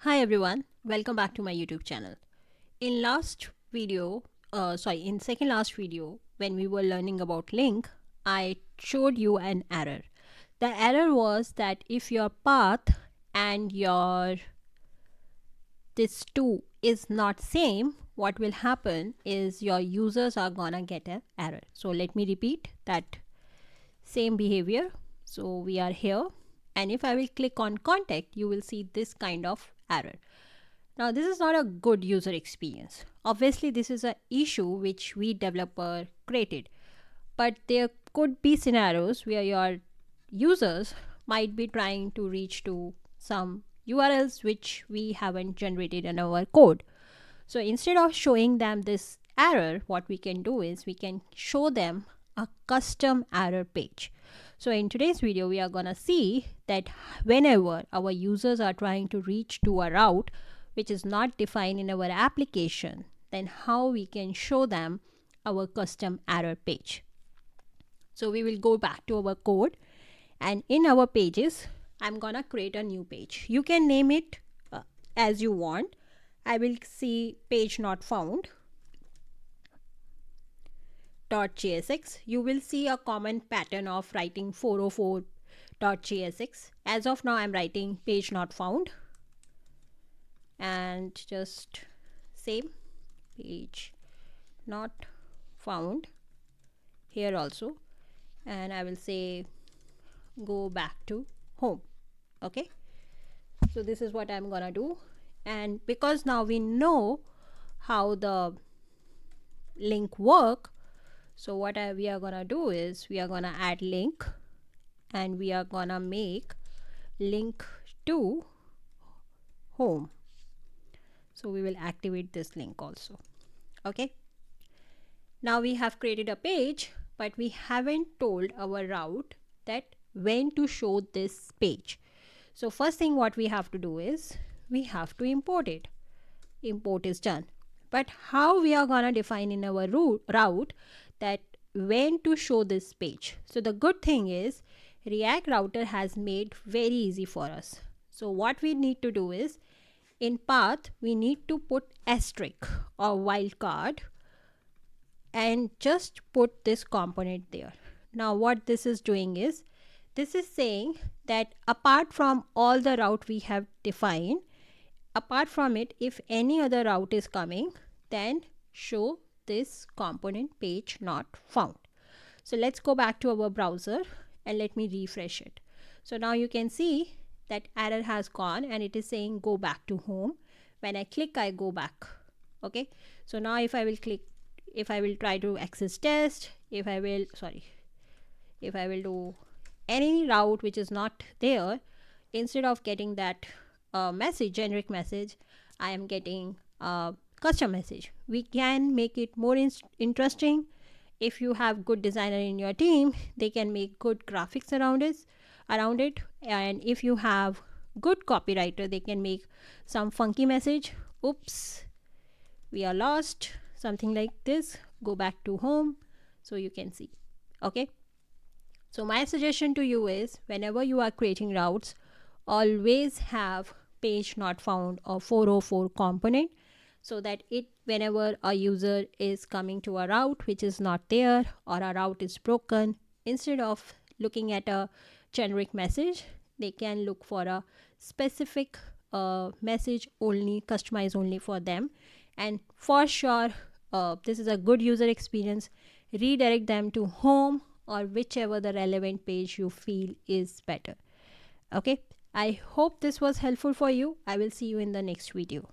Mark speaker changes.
Speaker 1: Hi everyone, welcome back to my YouTube channel. In second last video, when we were learning about link, I showed you an error. The error was that if your path and your this two is not same, what will happen is your users are gonna get an error. So let me repeat that same behavior. So we are here, and if I will click on contact, you will see this kind of error. Now this is not a good user experience. Obviously this is an issue which we developer created, but there could be scenarios where your users might be trying to reach to some URLs which we haven't generated in our code. So instead of showing them this error, what we can do is we can show them a custom error page. So in today's video, we are gonna see that whenever our users are trying to reach to a route which is not defined in our application, then how we can show them our custom error page. So we will go back to our code, and in our pages, I'm gonna create a new page. You can name it as you want. I will see page not found .jsx. You will see a common pattern of writing 404.jsx. As of now, I'm writing page not found, and just same page not found here also, and I will say go back to home. Okay, so this is what I'm gonna do. And because now we know how the link work, so what we are gonna do is we are gonna add link, and we are gonna make link to home. So we will activate this link also. Okay, now we have created a page, but we haven't told our route that when to show this page. So first thing what we have to do is we have to import it. Import is done, but how we are gonna define in our route that when to show this page? So the good thing is React Router has made very easy for us. So what we need to do is in path we need to put asterisk or wildcard and just put this component there. Now what this is doing is this is saying that apart from all the route we have defined, apart from it, if any other route is coming, then show this component page not found. So let's go back to our browser and let me refresh it. So now you can see that error has gone and it is saying go back to home. When I click, I go back. Okay, so now if I will click, if I will try to access test, if I will do any route which is not there, instead of getting that message, generic message, I am getting a custom message. We can make it more interesting. If you have good designer in your team, they can make good graphics around it, and if you have good copywriter, they can make some funky message. Oops, we are lost, something like this, go back to home, so you can see. Okay, so my suggestion to you is whenever you are creating routes, always have page not found or 404 component, so that it whenever a user is coming to a route which is not there or a route is broken, instead of looking at a generic message, they can look for a specific message only, customized only for them. And for sure this is a good user experience. Redirect them to home or whichever the relevant page you feel is better. Okay, I hope this was helpful for you. I will see you in the next video.